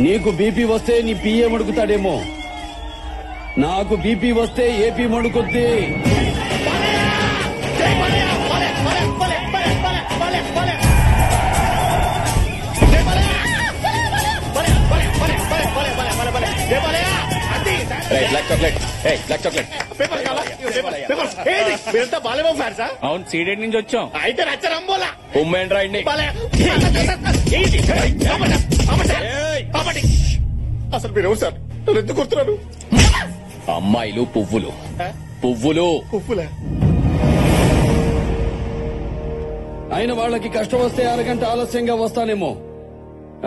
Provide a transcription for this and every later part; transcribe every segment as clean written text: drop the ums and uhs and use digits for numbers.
నీకు బీపీ వస్తే నీ పిఏ మడుకుతాడేమో, నాకు బీపీ వస్తే ఏపీ మడుకుద్ది. అవును, సీడెడ్ నుంచి వచ్చాం. అయితే రచ్చరంబోలా అసలు మీరు ఎవరు సార్? నన్ను ఎందుకు కొడుతున్నారు? అమ్మాయిలు పువ్వులు, పువ్వులు పువ్వులే. అయిన వాళ్ళకి కష్టం వస్తే అరగంట ఆలస్యంగా వస్తానేమో,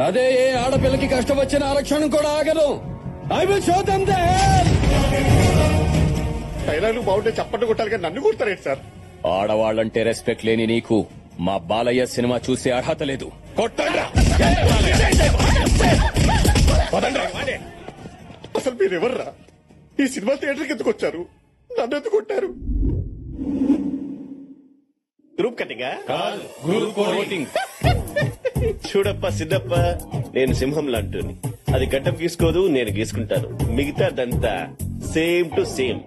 అదే ఏ ఆడపిల్లకి కష్టం వచ్చిన ఆరక్షణం కూడా ఆగదు. I will show them the hell. డైలాగులు బాగుంటే చప్పట్లు కొట్టాలి కానీ నన్ను కొడతారేంటి సార్? ఆడవాళ్ళంటే రెస్పెక్ట్ లేని నీకు మా బాలయ్య సినిమా చూసే అర్హత లేదు. అసలు మీరెవర్రా? ఈ సినిమా థియేటర్కి ఎందుకు వచ్చారు? నన్ను ఎందుకు కొట్టారు? గ్రూప్ కటింగా? చూడప్ప సిద్ధప్ప, నేను సింహం లాంటిని. అది గడ్డం గీసుకోదు, నేను గీసుకుంటాను. మిగతాదంతా సేమ్ టు సేమ్.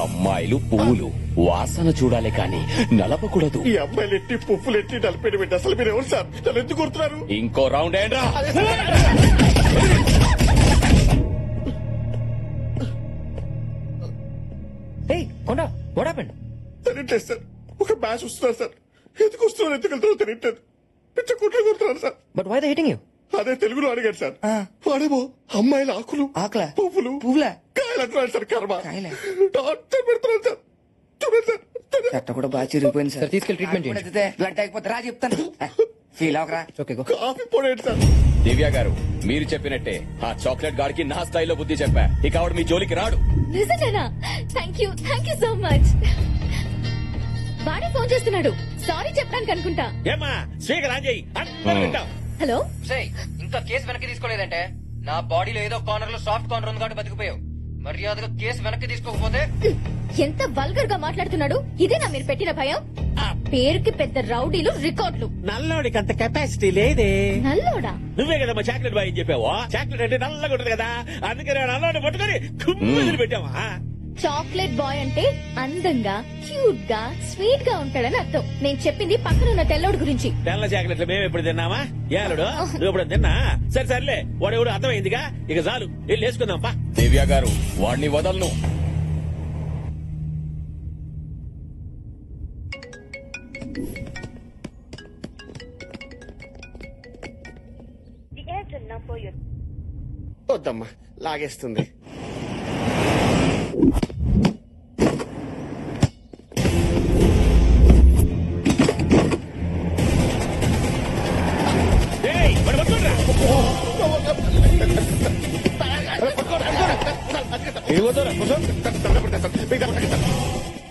అమ్మాయిలు పువ్వులు వాసన చూడాలి కానీ నలపకూడదు. ఈ అమ్మాయిలు ఎట్టి పువ్వులు ఎట్టి నలిపేయడం ఏంటి? అసలు మీరు ఎవరు సార్? నన్ను ఎందుకు కొడుతున్నారు? ఇంకో రౌండ్ ఏంట్రా? తెలియట్లేదు సార్. ఒక మ్యాచ్ వస్తున్నారు సార్. ఎందుకు వస్తున్నారు, ఎందుకు వెళ్తారో తెలియట్లేదు. పిచ్చ కుట్లు కొడుతున్నారు sir. But why they hitting you? అదే తెలుగులో అడిగాడు సార్. వాడేమో అమ్మాయిల ఆకులు, ఆకులా, పువ్వులు, పువ్వులా, కాయలు అంటున్నాడు సార్. కర్మ కాయలా? టార్చర్ పెడుతున్నాడు సార్. చూడండి సార్. చెట్ట కూడా బాగా చిరిగిపోయింది సార్. తీసుకెళ్లి ట్రీట్మెంట్ చేయండి. బ్లడ్ అయిపోతే రా చెప్తాను. ఫీల్ అవకరా. కాఫీ పొడేంటి సార్? దివ్య గారు, మీరు చెప్పినట్టే ఆ చాక్లెట్ గాడికి నా స్థాయిలో బుద్ధి చెప్పా. ఇక ఆవిడ మీ జోలికి రాడు. నిజంగానా? Thank you so much. వాడే ఫోన్ చేస్తున్నాడు. సారీ చెప్పడానికి అనుకుంటా. ఏమా స్వీకరా చేయి. హలో, ఇంకా కేసు వెనక్కి తీసుకోలేదంటే నా బాడీలో ఏదో కార్నర్ లో సాఫ్ట్ కార్నర్ ఉంది కాబట్టి బతికిపోయావు. మర్యాదగా కేసు వెనక్కి తీసుకోకపోతే. ఎంత వల్గర్ గా మాట్లాడుతున్నాడు. ఇదేనా మీరు పెట్టిన భయం? పేరుకి పెద్ద రౌడీలు, రికార్డులు. నల్లోడికి అంత కెపాసిటీ లేదే. నల్లోడా? నువ్వే కదా మా చాక్లెట్ బాయ్ అని చెప్పావా? చాక్లెట్ అంటే నల్లగా ఉంటది కదా, అందుకని నల్లోడి పట్టుకొని కుమ్మిదిలు పెట్టావా? చాక్లెట్ బాయ్ అంటే అందంగా, క్యూట్ గా, స్వీట్ గా ఉంటాడని అర్థం. నేను చెప్పింది పక్కనున్న తెల్లోడు గురించి. తెల్ల చాక్లెట్లు మేము ఎప్పుడు తిన్నామా? ఏలుడు నువ్వు ఎప్పుడు తిన్నా? సరే సర్లే, వాడు ఎవడు అర్థమైందిగా. ఇక చాలు, వెళ్ళి వేసుకుందాం పా. దివ్య గారు, వాడిని వదలను. వద్దమ్మా, లాగేస్తుంది.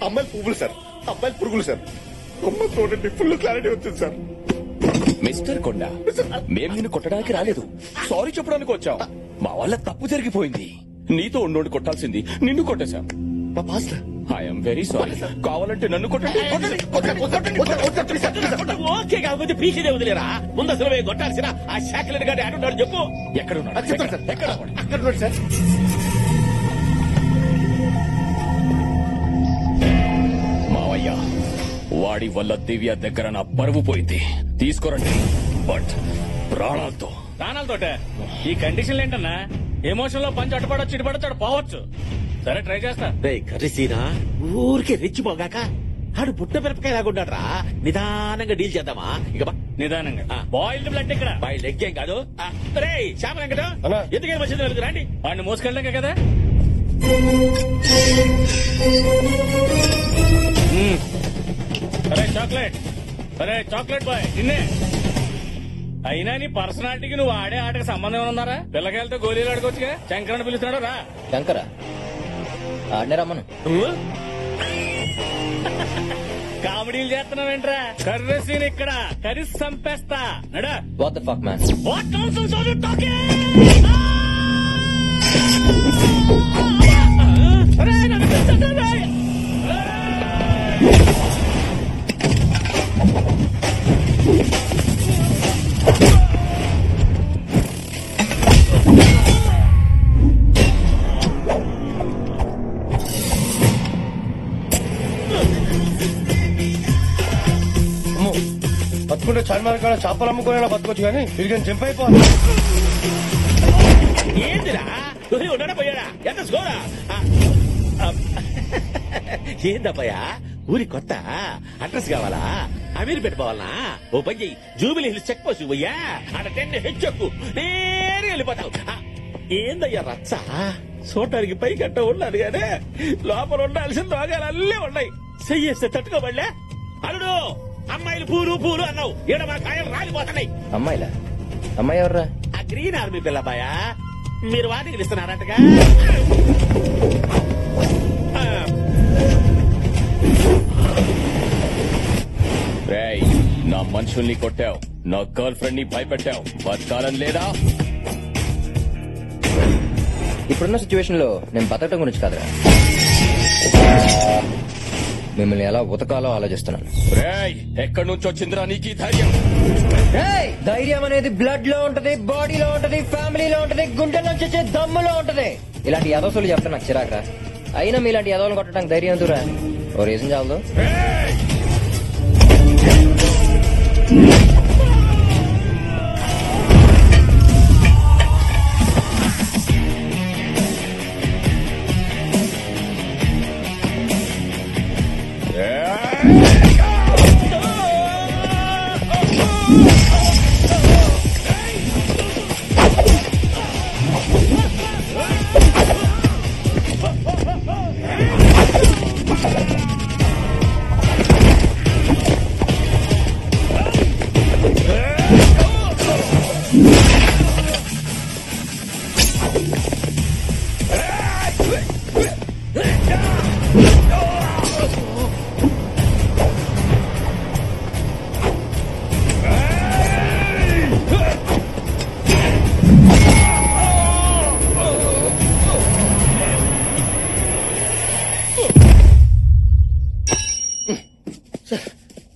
అమ్మాయిలు పువ్వులు సార్, అమ్మాయిలు పురుగులు సార్. అమ్మాయి చూడండి, ఫుల్ క్లారిటీ వచ్చింది సార్. మిస్టర్ కొండ, మేము నిన్ను కొట్టడానికి రాలేదు, సారీ చెప్పడానికి వచ్చాం. మా వల్ల తప్పు జరిగిపోయింది. నీతో ఉండి కొట్టాల్సింది నిన్ను కొట్టేశాం. I'm very sorry. కావాలంటే నన్ను కొట్టండి. ఓకే కాకపోతే పీకేదే వదిలేరా? ముందు అసలు కొట్టాల్సిన ఆ చాక్లెట్ గారి ఆడున్నాడు చెప్పు. ఎక్కడున్నాడు సార్? మావయ్య, వాడి వల్ల దివ్య దగ్గర నా పరువు పోయింది. తీసుకురండి, బట్ ప్రాణాలతో. ప్రాణాలతోటే? ఈ కండిషన్లు ఏంటన్నా? ఎమోషన్ లో పంచి అటుపడొచ్చు, ఇటుపడొచ్చు, పోవచ్చు. సరే, ట్రై చేస్తా. కర్రీసీనా ఊరికే రెచ్చిపోగాక ఆడు బుట్ట మిరపకాయ లాగుంటాడు రా. నిదానంగా డీల్ చేద్దామా? ఇక నిదానంగా. బాయిల్డ్ బ్లడ్ ఇక్కడ. బాయిల్డ్ ఎగ్ ఏం కాదు. రే శ్యామ వెంకట, ఎందుకని మంచిది రండి. వాడిని మోసుకెళ్ళాక కదా. అరే చాక్లెట్, అరే చాక్లెట్ బాయ్, నిన్నే. అయినా నీ పర్సనాలిటీకి నువ్వు ఆడే ఆటకి సంబంధం ఏమన్నారా? పిల్లకాయలతో గోళీలు ఆడుకోవచ్చుగా. శంకరని పిలుస్తున్నాడు రా. శంకర ఆడనే రమ్మను. కామెడీలు చేస్తున్నావేంట్రా? కర్రీ సీన్ ఇక్కడ, కర్రీ చంపేస్తా. నడా. What the fuck man? What nonsense are you talking? అరే నన్ను పిలుస్తున్నాడు. చార్మార్ కాడ చేపలు అమ్ముకునే బతకొచ్చు కానీ వీడికి జంప్ అయిపోవాలి. ఏందిరా ఉన్నాడా పోయాడా ఎంత స్కోరా ఏందబ్బయ్యా ఊరి కొత్త అడ్రస్ కావాలా అమీర్ పెట్టుకోవాలనా ఓ పని చెయ్యి జూబిలీ హిల్స్ చెక్ పోసి పోయ్యా ఆడ 10 హెచ్చెక్కు నేరుగా వెళ్ళిపోతావు ఏందయ్యా రచ్చ చూడటానికి పై గట్ట ఉన్నాడు గానే లోపల ఉండాల్సిన రోగాలు అల్లే ఉన్నాయి చెయ్యేస్తే తట్టుకోబడలే అల్లుడు అమ్మాయిలు పూలు పూలు అన్నావు ఈడ మా కాయలు రాలిపోతున్నాయి. అమ్మాయిలా? అమ్మాయి ఎవర్రా? ఆ గ్రీన్ ఆర్మీ పిల్లబాయా మీరు వాటికి ఇస్తున్నారటగా. రేయ్, నా మనుషుల్ని కొట్టావు, నా గర్ల్ ఫ్రెండ్ ని భయపెట్టావు, బతకాలని లేదా? ఇప్పుడున్న సిచ్యువేషన్ లో నేను బతకటం గురించి కాదురా, మిమ్మల్ని ఎలా ఉతకాలో ఆలోచిస్తున్నాను. రేయ్, ఎక్కడి నుంచి వచ్చిందిరా నీకు ఈ ధైర్యం? ధైర్యం అనేది బ్లడ్ లో ఉంటది, బాడీలో ఉంటది, ఫ్యామిలీలో ఉంటది, గుండెల నుంచి వచ్చే దమ్ములో ఉంటది. ఇలాంటి యదవసులు చెప్తా నాకు చిరాకరా. అయినా మీలాంటి యదవులు కొట్టడానికి ధైర్యం ఎందుకురా? ఓ రీజన్ చాలదు.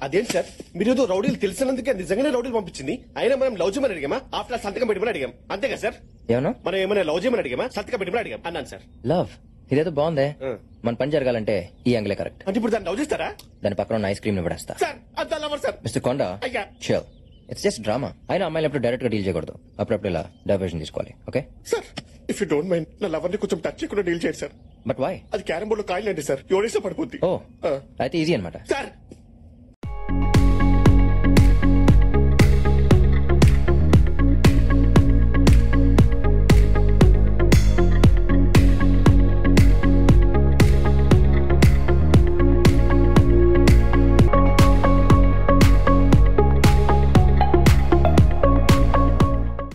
అదేంటి సార్ మీరు రౌడీలు తెలిసినందుకే నిజంగానే రౌడీలు పంపించింది. అయినా మనం లవ్ చేయమని అడిగామా? ఆఫ్టర్ సంతకం పెట్టమని అడిగాం అంతేగా సార్? ఏమన్నా మనం ఏమైనా లవ్ చేయమని అడిగామా? సంతకం పెట్టమని అడిగాం అన్నాను సార్. లవ్ ఇదేదో బాగుందే. మన పని జరగాలంటే ఈ యాంగిలే కరెక్ట్. అంటే ఇప్పుడు దాన్ని లవ్ చేస్తారా? దాని పక్కన ఉన్న ఐస్ క్రీమ్ ని పడేస్తా. సార్ అంత లవర్ సార్. మిస్టర్ కొండ, అయ్యా. Sure it's just drama. అయినా అమ్మాయిలు ఎప్పుడు డైరెక్ట్ గా డీల్ చేయకూడదు, అప్పుడప్పుడు ఇలా డైవర్షన్ తీసుకోవాలి. Okay sir if you don't mind నా లవర్ ని కొంచెం టచ్ చేయకుండా డీల్ చేయండి సార్. బట్ వై? అది క్యారం బోర్డ్ లో కాయలు అండి సార్, ఎవరేసా పడిపోద్ది. ఓ అయితే ఈజీ అనమాట. సార్